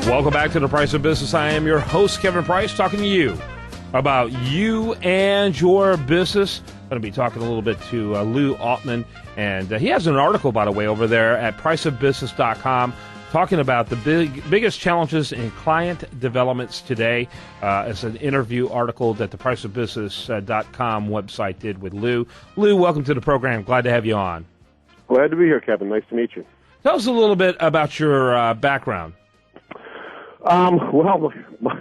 Welcome back to The Price of Business. I am your host, Kevin Price, talking to you about you and your business. I'm going to be talking a little bit to Lou ALtman, and he has an article, by the way, over there at priceofbusiness.com talking about the biggest challenges in client developments today. It's an interview article that the priceofbusiness.com website did with Lou. Lou, welcome to the program. Glad to have you on. Glad to be here, Kevin. Nice to meet you. Tell us a little bit about your background. Well,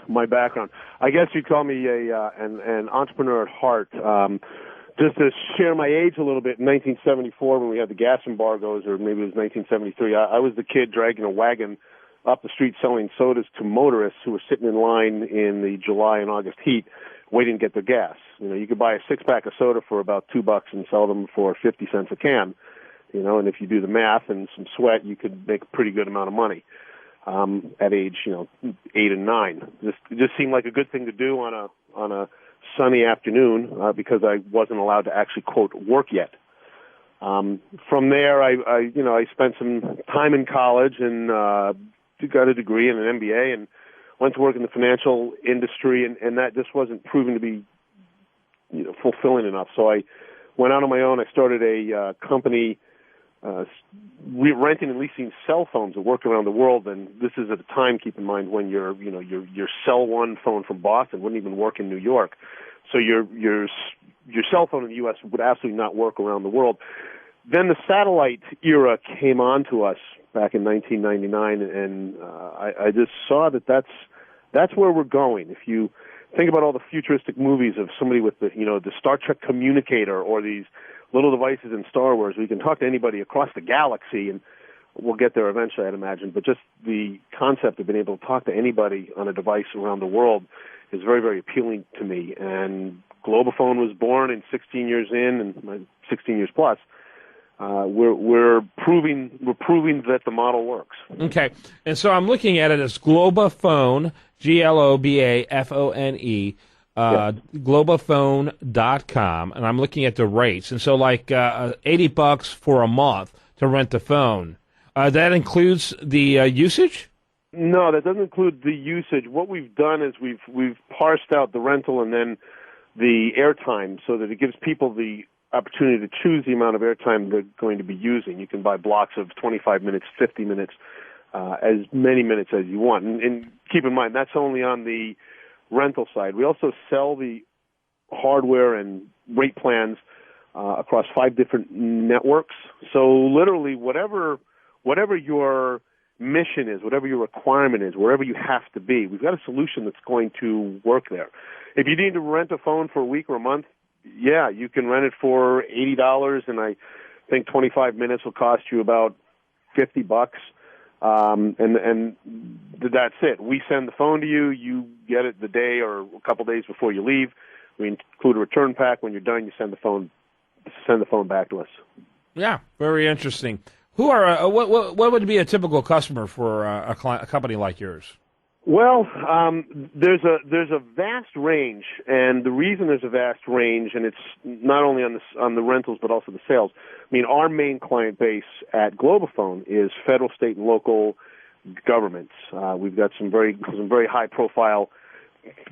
my background. I guess you'd call me an entrepreneur at heart. Just to share my age a little bit, in 1974, when we had the gas embargoes, or maybe it was 1973, I was the kid dragging a wagon up the street selling sodas to motorists who were sitting in line in the July and August heat waiting to get their gas. You know, you could buy a six-pack of soda for about $2 and sell them for 50 cents a can. You know, and if you do the math and some sweat, you could make a pretty good amount of money. At age, 8 and 9. It just seemed like a good thing to do on a sunny afternoon because I wasn't allowed to actually, quote, work yet. From there, I spent some time in college and got a degree and an MBA and went to work in the financial industry, and that just wasn't proven to be fulfilling enough. So I went out on my own. I started a company renting and leasing cell phones that work around the world, and this is at a time, keep in mind, when your cell one phone from Boston wouldn't even work in New York. So your cell phone in the U.S. would absolutely not work around the world. Then the satellite era came on to us back in 1999, and I just saw that that's where we're going. If you think about all the futuristic movies of somebody with the Star Trek communicator or these little devices in Star Wars, we can talk to anybody across the galaxy, and we'll get there eventually, I'd imagine. But just the concept of being able to talk to anybody on a device around the world is very, very appealing to me. And Globophone was born, and 16 years in, and 16 years plus, we're proving that the model works. Okay, and so I'm looking at it as Globophone, Globafone, Globophone.com, and I'm looking at the rates. And so like $80 for a month to rent the phone. That includes the usage? No, that doesn't include the usage. What we've done is we've parsed out the rental and then the airtime so that it gives people the opportunity to choose the amount of airtime they're going to be using. You can buy blocks of 25 minutes, 50 minutes, as many minutes as you want. And keep in mind, that's only on the rental side. We also sell the hardware and rate plans across 5 different networks. So literally, whatever your mission is, whatever your requirement is, wherever you have to be, we've got a solution that's going to work there. If you need to rent a phone for a week or a month, yeah, you can rent it for $80, and I think 25 minutes will cost you about $50. And that's it. We send the phone to you. You get it the day or a couple days before you leave. We include a return pack. When you're done, you send the phone back to us. Yeah, very interesting. Who are what would be a typical customer for a company like yours? Well, there's a vast range, and the reason there's a vast range, and it's not only on the rentals but also the sales. I mean, our main client base at Globophone is federal, state, and local governments. We've got some very high-profile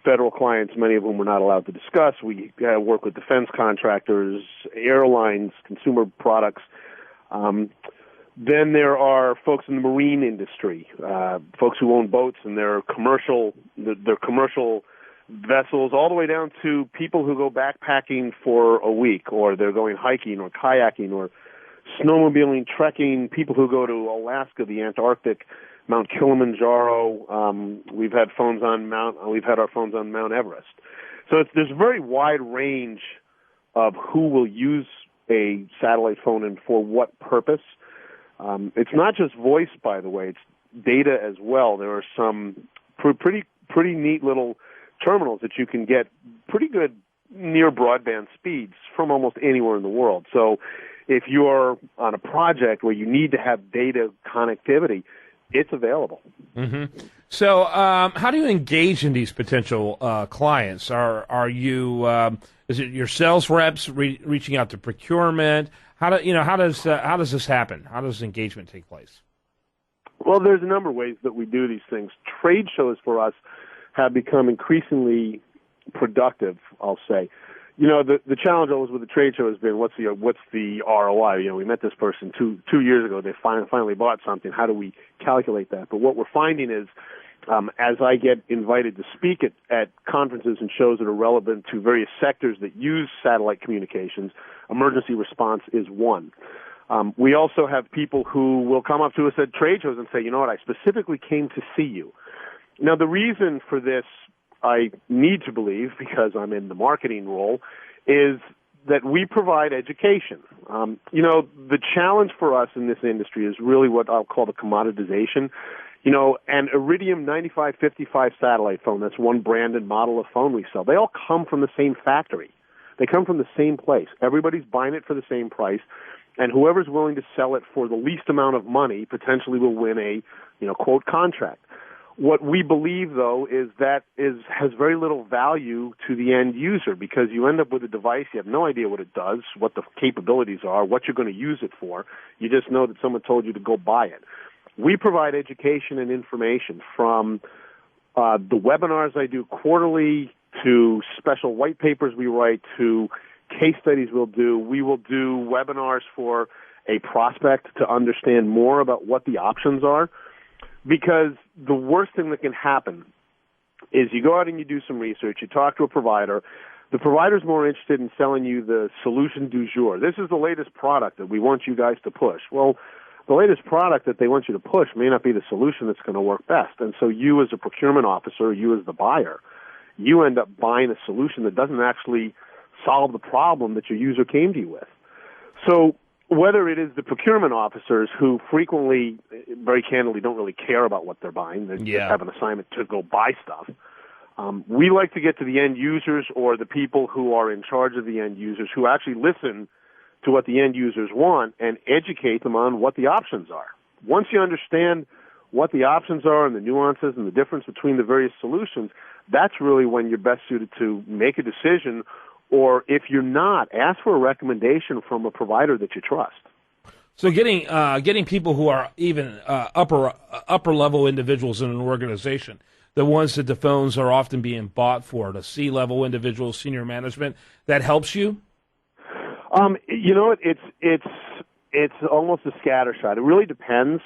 federal clients, many of whom we're not allowed to discuss. We work with defense contractors, airlines, consumer products. Then there are folks in the marine industry, folks who own boats and their commercial vessels, all the way down to people who go backpacking for a week, or they're going hiking or kayaking or snowmobiling, trekking, people who go to Alaska, the Antarctic, Mount Kilimanjaro. We've had our phones on Mount Everest. So there's a very wide range of who will use a satellite phone and for what purpose. It's not just voice, by the way. It's data as well. There are some pretty neat little terminals that you can get pretty good near broadband speeds from almost anywhere in the world. So if you're on a project where you need to have data connectivity, it's available. Mm-hmm. So, how do you engage in these potential clients? Are you is it your sales reps reaching out to procurement? How does this happen? How does engagement take place? Well, there's a number of ways that we do these things. Trade shows for us have become increasingly productive, I'll say. The challenge always with the trade show has been what's the ROI? We met this person two years ago. They finally bought something. How do we calculate that? But what we're finding is, as I get invited to speak at conferences and shows that are relevant to various sectors that use satellite communications, emergency response is one. We also have people who will come up to us at trade shows and say, you know what, I specifically came to see you. Now, the reason for this, I need to believe, because I'm in the marketing role, is that we provide education. The challenge for us in this industry is really what I'll call the commoditization. An Iridium 9555 satellite phone, that's one brand and model of phone we sell, they all come from the same factory. They come from the same place. Everybody's buying it for the same price, and whoever's willing to sell it for the least amount of money potentially will win a, quote, contract. What we believe, though, is that has very little value to the end user, because you end up with a device, you have no idea what it does, what the capabilities are, what you're going to use it for. You just know that someone told you to go buy it. We provide education and information from the webinars I do quarterly to special white papers we write to case studies we'll do. We will do webinars for a prospect to understand more about what the options are. Because the worst thing that can happen is you go out and you do some research, you talk to a provider, the provider's more interested in selling you the solution du jour. This is the latest product that we want you guys to push. Well, the latest product that they want you to push may not be the solution that's going to work best. And so you as a procurement officer, you as the buyer, you end up buying a solution that doesn't actually solve the problem that your user came to you with. So whether it is the procurement officers who frequently, very candidly, don't really care about what they're buying, they just have an assignment to go buy stuff. We like to get to the end users or the people who are in charge of the end users who actually listen to what the end users want and educate them on what the options are. Once you understand what the options are and the nuances and the difference between the various solutions, that's really when you're best suited to make a decision. Or if you're not, ask for a recommendation from a provider that you trust. So getting people who are even upper level individuals in an organization, the ones that the phones are often being bought for, the C-level individuals, senior management, that helps you? It's almost a scattershot. It really depends,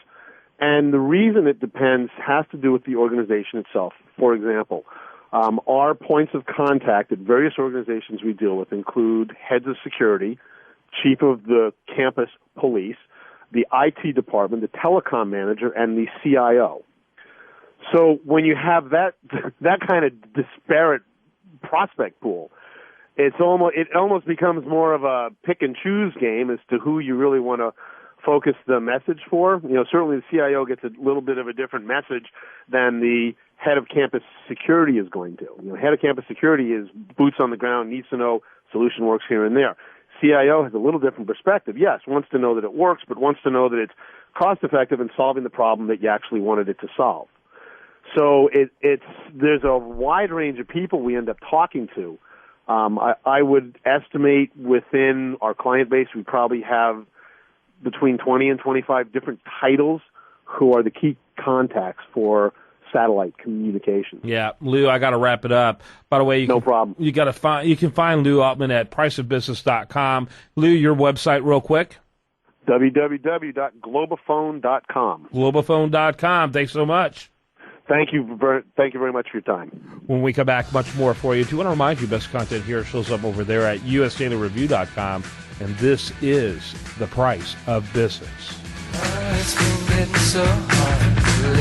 and the reason it depends has to do with the organization itself. For example, our points of contact at various organizations we deal with include heads of security, chief of the campus police, the IT department, the telecom manager, and the CIO. So when you have that kind of disparate prospect pool, it almost becomes more of a pick and choose game as to who you really want to focus the message for. Certainly the CIO gets a little bit of a different message than the head of campus security is going to. Head of campus security is boots on the ground, needs to know solution works here and there. CIO has a little different perspective. Yes, wants to know that it works, but wants to know that it's cost effective in solving the problem that you actually wanted it to solve. So there's a wide range of people we end up talking to. I would estimate within our client base we probably have between 20 and 25 different titles who are the key contacts for satellite communications. Yeah, Lou, I got to wrap it up. By the way, no problem. You can find Lou ALtman at priceofbusiness.com. Lou, your website real quick. www.globophone.com. Globophone.com. Thanks so much. Thank you very much for your time. When we come back, much more for you. I want to remind you, best content here shows up over there at usdailyreview.com, and this is The Price of Business. It's been getting so hard to live.